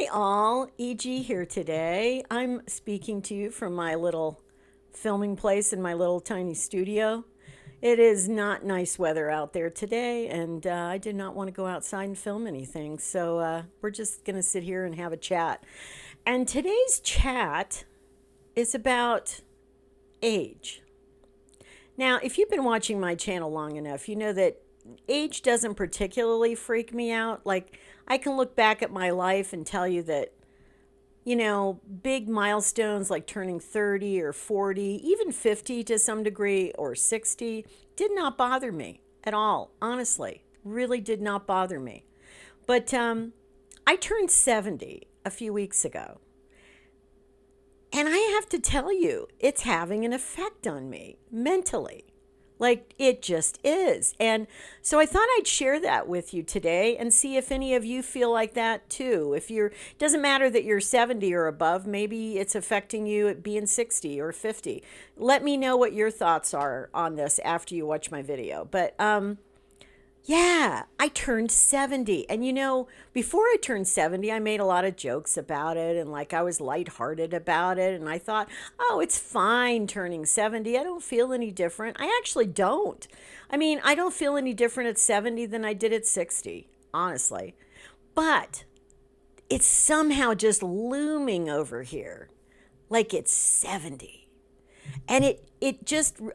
Hi, all. EG here today. I'm speaking to you from my little filming place in my little tiny studio. It is not nice weather out there today, and I did not want to go outside and film anything. So we're just going to sit here and have a chat. And today's chat is about age. Now, if you've been watching my channel long enough, you know that age doesn't particularly freak me out. Like, I can look back at my life and tell you that, big milestones like turning 30 or 40, even 50 to some degree, or 60, did not bother me at all, honestly. Really did not bother me. But I turned 70 a few weeks ago. And I have to tell you, it's having an effect on me mentally. Like it just is. And so I thought I'd share that with you today and see if any of you feel like that too. If you're, doesn't matter that you're 70 or above, maybe it's affecting you at being 60 or 50. Let me know what your thoughts are on this after you watch my video. But yeah, I turned 70. And before I turned 70, I made a lot of jokes about it and like I was lighthearted about it. And I thought, oh, it's fine turning 70. I don't feel any different. I actually don't. I mean, I don't feel any different at 70 than I did at 60, honestly. But it's somehow just looming over here like it's 70. And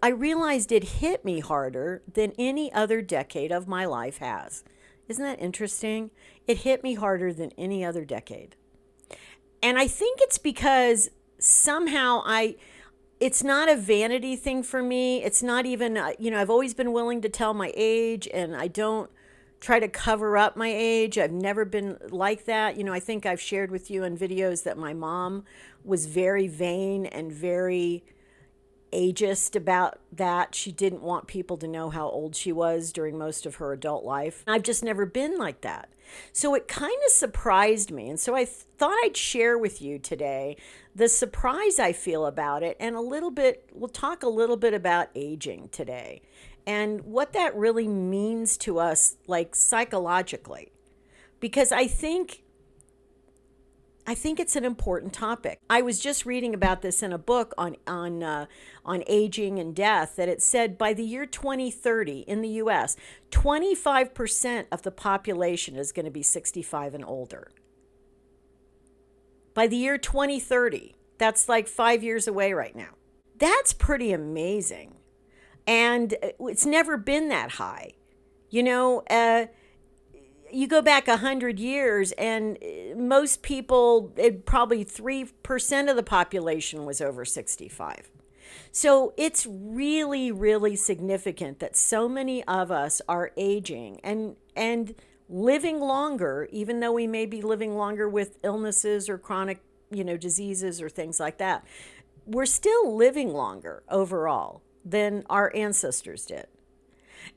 I realized it hit me harder than any other decade of my life has. Isn't that interesting? It hit me harder than any other decade. And I think it's because somehow it's not a vanity thing for me. It's not even, I've always been willing to tell my age and I don't try to cover up my age. I've never been like that. I think I've shared with you in videos that my mom was very vain and very ageist about that. She didn't want people to know how old she was during most of her adult life. I've just never been like that. So it kind of surprised me. And so I thought I'd share with you today the surprise I feel about it and we'll talk a little bit about aging today and what that really means to us, like psychologically. Because I think it's an important topic. I was just reading about this in a book on aging and death that it said by the year 2030 in the US, 25% of the population is going to be 65 and older. By the year 2030, that's like 5 years away right now. That's pretty amazing. And it's never been that high. You go back 100 years and most people, probably 3% of the population was over 65. So it's really, really significant that so many of us are aging and living longer, even though we may be living longer with illnesses or chronic, diseases or things like that. We're still living longer overall than our ancestors did.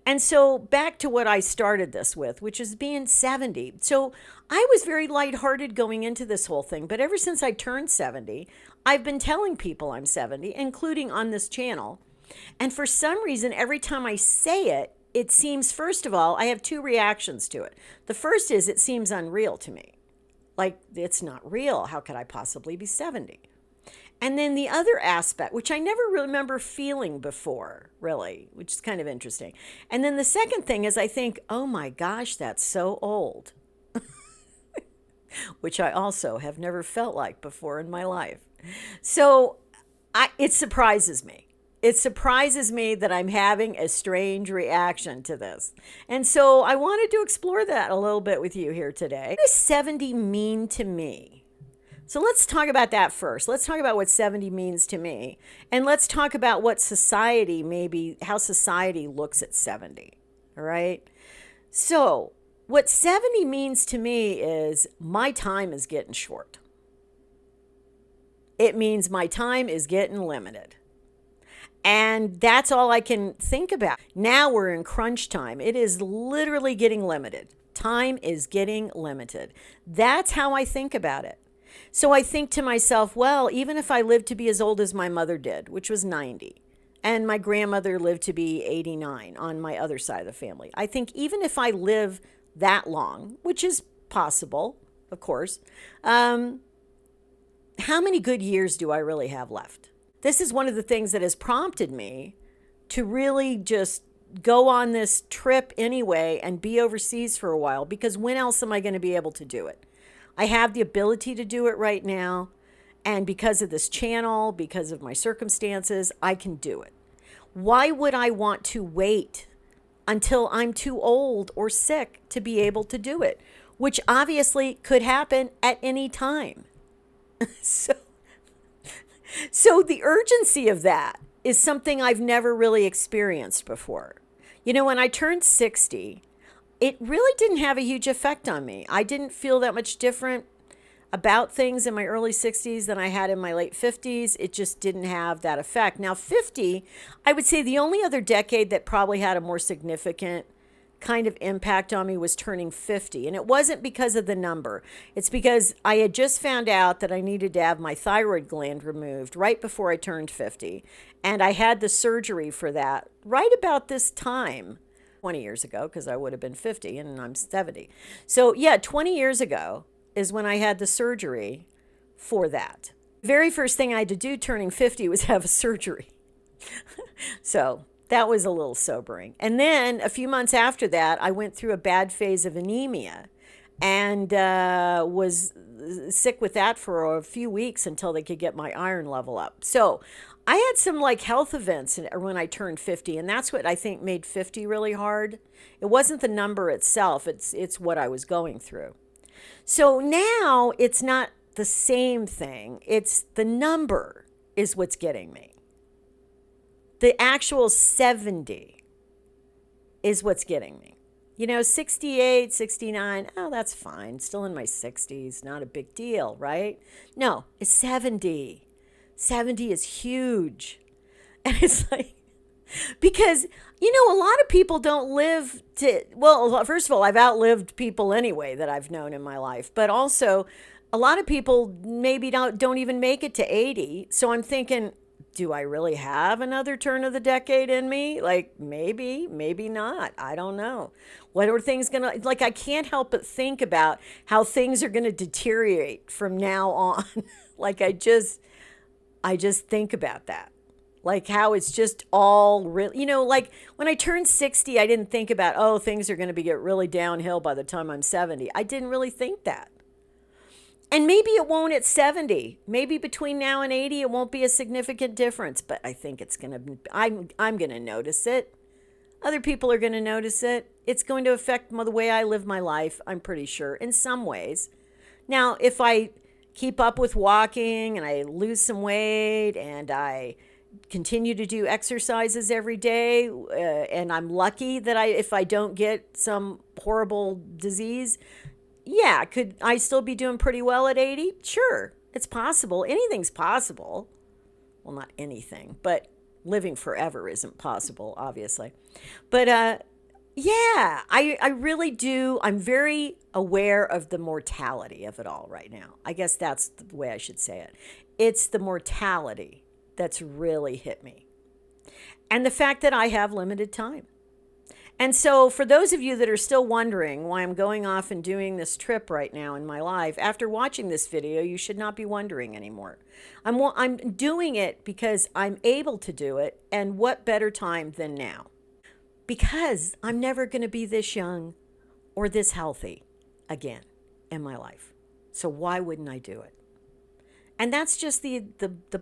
And so back to what I started this with, which is being 70. So I was very lighthearted going into this whole thing. But ever since I turned 70, I've been telling people I'm 70, including on this channel. And for some reason, every time I say it, it seems, first of all, I have two reactions to it. The first is it seems unreal to me. Like, it's not real. How could I possibly be 70? And then the other aspect, which I never remember feeling before, really, which is kind of interesting. And then the second thing is I think, oh my gosh, that's so old, which I also have never felt like before in my life. So it surprises me. It surprises me that I'm having a strange reaction to this. And so I wanted to explore that a little bit with you here today. What does 70 mean to me? So let's talk about that first. Let's talk about what 70 means to me. And let's talk about what society, maybe how society looks at 70. All right. So what 70 means to me is my time is getting short. It means my time is getting limited. And that's all I can think about. Now we're in crunch time. It is literally getting limited. Time is getting limited. That's how I think about it. So I think to myself, well, even if I live to be as old as my mother did, which was 90, and my grandmother lived to be 89 on my other side of the family, I think even if I live that long, which is possible, of course. Um, how many good years do I really have left? This is one of the things that has prompted me to really just go on this trip anyway and be overseas for a while, because when else am I going to be able to do it? I have the ability to do it right now. And because of this channel, because of my circumstances, I can do it. Why would I want to wait until I'm too old or sick to be able to do it? Which obviously could happen at any time. So, so the urgency of that is something I've never really experienced before. When I turned 60, it really didn't have a huge effect on me. I didn't feel that much different about things in my early 60s than I had in my late 50s. It just didn't have that effect. Now, 50, I would say the only other decade that probably had a more significant kind of impact on me was turning 50. And it wasn't because of the number. It's because I had just found out that I needed to have my thyroid gland removed right before I turned 50. And I had the surgery for that right about this time, 20 years ago, because I would have been 50 and I'm 70. So yeah, 20 years ago is when I had the surgery for that. Very first thing I had to do turning 50 was have a surgery. So that was a little sobering. And then a few months after that, I went through a bad phase of anemia and was sick with that for a few weeks until they could get my iron level up. So I had some like health events when I turned 50, and that's what I think made 50 really hard. It wasn't the number itself, it's what I was going through. So now it's not the same thing. It's the number is what's getting me. The actual 70 is what's getting me. 68, 69, oh, that's fine. Still in my 60s, not a big deal, right? No, it's 70. 70 is huge. And it's like, because, a lot of people don't live to, well, first of all, I've outlived people anyway that I've known in my life, but also a lot of people maybe don't even make it to 80. So I'm thinking, do I really have another turn of the decade in me? Like maybe not. I don't know. What are things going to, like, I can't help but think about how things are going to deteriorate from now on. Like I just think about that. Like how it's just all really, like when I turned 60, I didn't think about, oh, things are going to get really downhill by the time I'm 70. I didn't really think that. And maybe it won't at 70. Maybe between now and 80, it won't be a significant difference. But I think it's going to, I'm going to notice it. Other people are going to notice it. It's going to affect the way I live my life, I'm pretty sure, in some ways. Now, if I keep up with walking and I lose some weight and I continue to do exercises every day, and I'm lucky that if I don't get some horrible disease, yeah, could I still be doing pretty well at 80? Sure, it's possible. Anything's possible. Well, not anything, but living forever isn't possible, obviously. But yeah, I really do. I'm very aware of the mortality of it all right now. I guess that's the way I should say it. It's the mortality that's really hit me. And the fact that I have limited time. And so for those of you that are still wondering why I'm going off and doing this trip right now in my life, after watching this video, you should not be wondering anymore. I'm doing it because I'm able to do it, and what better time than now? Because I'm never going to be this young or this healthy again in my life. So why wouldn't I do it? And that's just the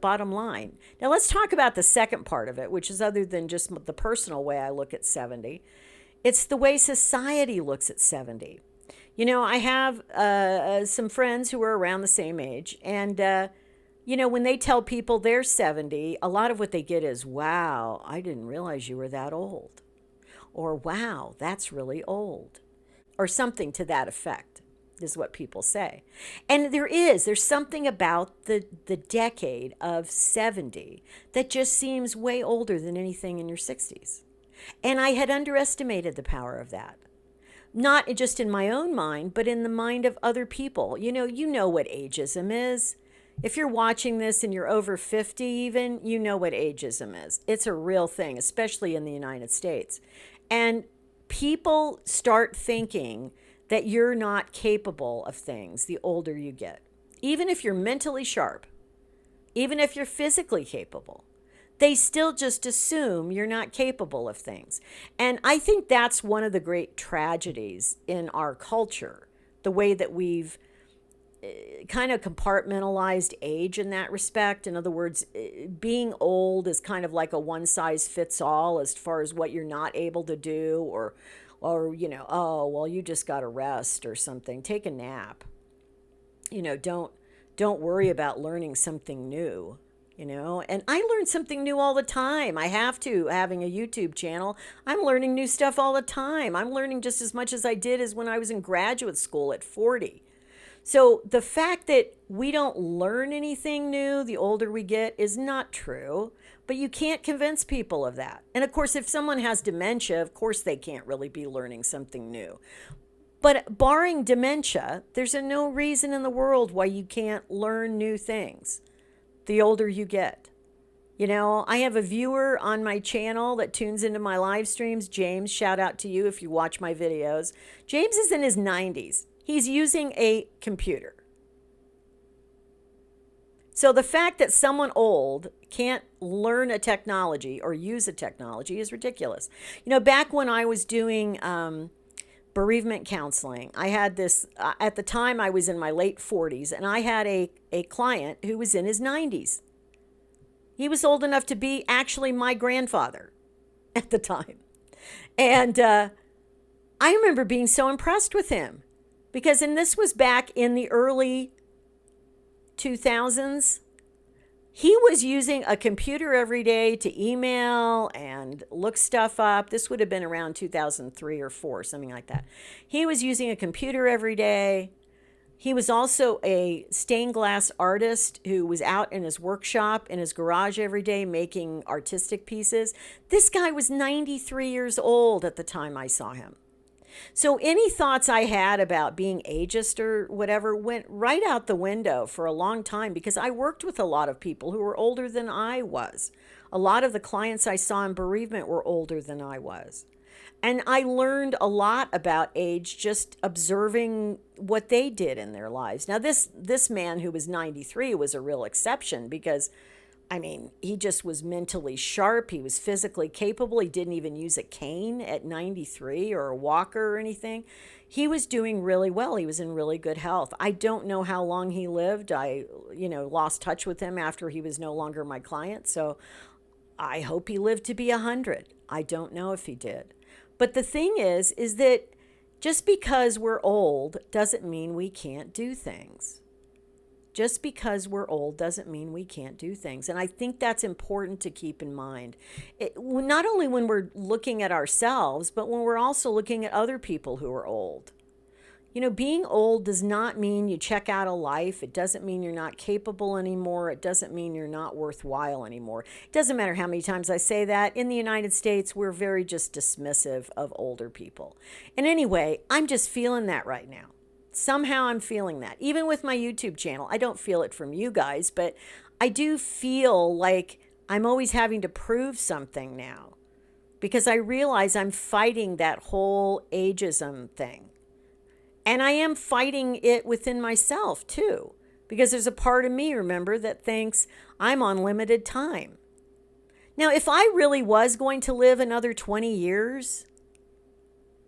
bottom line. Now let's talk about the second part of it, which is other than just the personal way I look at 70. It's the way society looks at 70. I have some friends who are around the same age. And, when they tell people they're 70, a lot of what they get is, wow, I didn't realize you were that old. Or, wow, that's really old. Or something to that effect. Is what people say. And there's something about the decade of 70 that just seems way older than anything in your 60s. And I had underestimated the power of that. Not just in my own mind, but in the mind of other people. You know what ageism is. If you're watching this and you're over 50 even, you know what ageism is. It's a real thing, especially in the United States. And people start thinking that you're not capable of things the older you get. Even if you're mentally sharp, even if you're physically capable, they still just assume you're not capable of things. And I think that's one of the great tragedies in our culture, the way that we've kind of compartmentalized age in that respect. In other words, being old is kind of like a one size fits all as far as what you're not able to do, or oh, well, you just got to rest or something. Take a nap. Don't worry about learning something new. And I learn something new all the time. I have to, having a YouTube channel. I'm learning new stuff all the time. I'm learning just as much as I did as when I was in graduate school at 40. So the fact that we don't learn anything new the older we get is not true, but you can't convince people of that. And of course, if someone has dementia, of course they can't really be learning something new. But barring dementia, there's no reason in the world why you can't learn new things the older you get. I have a viewer on my channel that tunes into my live streams. James, shout out to you if you watch my videos. James is in his 90s. He's using a computer. So the fact that someone old can't learn a technology or use a technology is ridiculous. Back when I was doing bereavement counseling, I had this, at the time I was in my late 40s, and I had a client who was in his 90s. He was old enough to be actually my grandfather at the time. And I remember being so impressed with him. And this was back in the early 2000s. He was using a computer every day to email and look stuff up. This would have been around 2003 or 4, something like that. He was using a computer every day. He was also a stained glass artist who was out in his workshop, in his garage every day, making artistic pieces. This guy was 93 years old at the time I saw him. So any thoughts I had about being ageist or whatever went right out the window for a long time, because I worked with a lot of people who were older than I was. A lot of the clients I saw in bereavement were older than I was. And I learned a lot about age just observing what they did in their lives. Now, this man who was 93 was a real exception because he just was mentally sharp. He was physically capable. He didn't even use a cane at 93 or a walker or anything. He was doing really well. He was in really good health. I don't know how long he lived. I, lost touch with him after he was no longer my client. So I hope he lived to be 100. I don't know if he did. But the thing is that just because we're old doesn't mean we can't do things. Just because we're old doesn't mean we can't do things. And I think that's important to keep in mind. Not only when we're looking at ourselves, but when we're also looking at other people who are old. Being old does not mean you check out of life. It doesn't mean you're not capable anymore. It doesn't mean you're not worthwhile anymore. It doesn't matter how many times I say that. In the United States, we're very just dismissive of older people. And anyway, I'm just feeling that right now. Somehow I'm feeling that. Even with my YouTube channel, I don't feel it from you guys, but I do feel like I'm always having to prove something now because I realize I'm fighting that whole ageism thing. And I am fighting it within myself too, because there's a part of me, remember, that thinks I'm on limited time. Now, if I really was going to live another 20 years,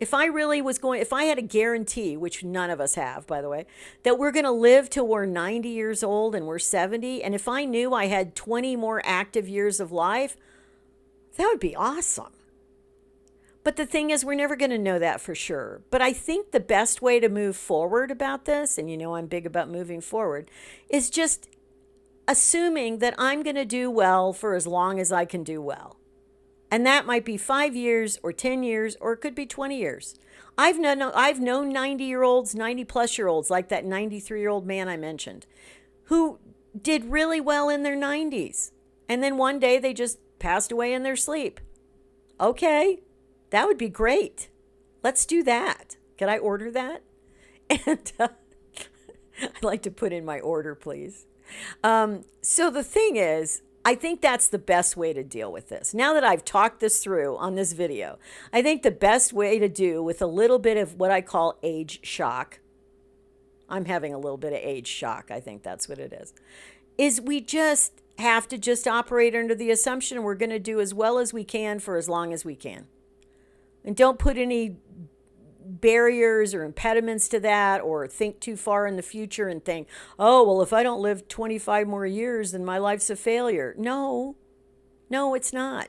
if I had a guarantee, which none of us have, by the way, that we're going to live till we're 90 years old and we're 70, and if I knew I had 20 more active years of life, that would be awesome. But the thing is, we're never going to know that for sure. But I think the best way to move forward about this, and I'm big about moving forward, is just assuming that I'm going to do well for as long as I can do well. And that might be 5 years or 10 years, or it could be 20 years. I've known 90-year-olds, 90-plus-year-olds, like that 93-year-old man I mentioned, who did really well in their 90s. And then one day they just passed away in their sleep. Okay, that would be great. Let's do that. Could I order that? And I'd like to put in my order, please. So the thing is, I think that's the best way to deal with this. Now that I've talked this through on this video, I think the best way to do with a little bit of what I call age shock, I'm having a little bit of age shock, I think that's what it is we just have to just operate under the assumption we're going to do as well as we can for as long as we can. And don't put any barriers or impediments to that, or think too far in the future and think, oh, well, if I don't live 25 more years, then my life's a failure. No, it's not.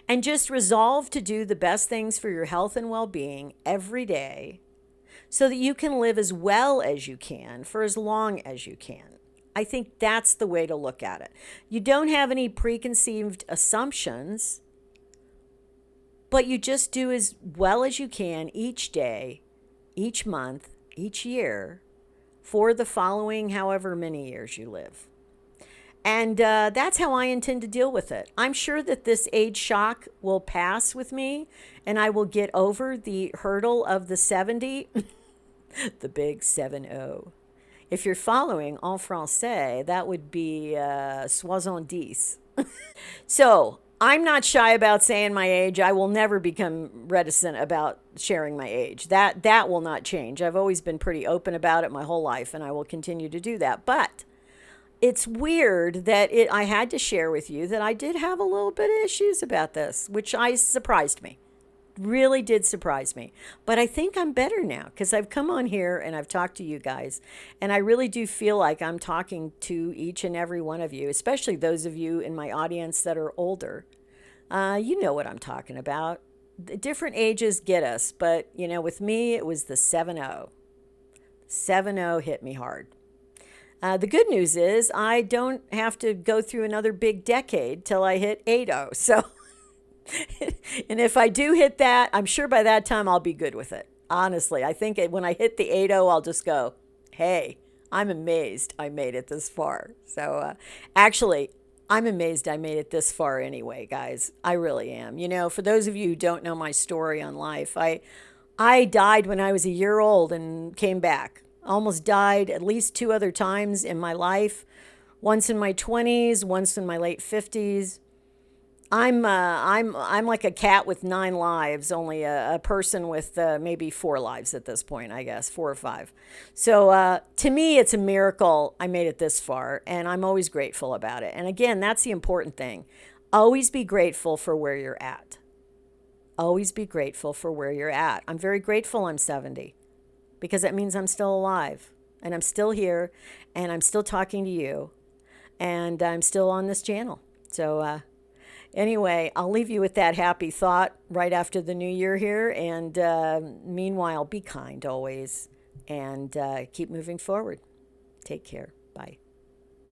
And just resolve to do the best things for your health and well-being every day so that you can live as well as you can for as long as you can. I think that's the way to look at it. You don't have any preconceived assumptions, but you just do as well as you can each day, each month, each year for the following however many years you live. And that's how I intend to deal with it. I'm sure that this age shock will pass with me and I will get over the hurdle of the 70, the big 7-0. If you're following en français, that would be 70. So I'm not shy about saying my age. I will never become reticent about sharing my age. That will not change. I've always been pretty open about it my whole life, and I will continue to do that. But it's weird that I had to share with you that I did have a little bit of issues about this, which surprised me. Really did surprise me. But I think I'm better now because I've come on here and I've talked to you guys, and I really do feel like I'm talking to each and every one of you, especially those of you in my audience that are older. You know what I'm talking about. The different ages get us, but with me it was the 7-0. 7-0 hit me hard. The good news is I don't have to go through another big decade till I hit 8-0. So and if I do hit that, I'm sure by that time I'll be good with it. Honestly, I think when I hit the 8-0, I'll just go, hey, I'm amazed I made it this far. So actually, I'm amazed I made it this far anyway, guys. I really am. For those of you who don't know my story on life, I died when I was a year old and came back. Almost died at least 2 other times in my life. Once in my 20s, once in my late 50s. I'm like a cat with 9 lives, only a person with maybe 4 lives at this point, I guess, 4 or 5. So to me, it's a miracle I made it this far, and I'm always grateful about it. And again, that's the important thing. Always be grateful for where you're at. Always be grateful for where you're at. I'm very grateful I'm 70 because that means I'm still alive, and I'm still here, and I'm still talking to you, and I'm still on this channel. So anyway, I'll leave you with that happy thought right after the new year here. And meanwhile, be kind always and keep moving forward. Take care. Bye.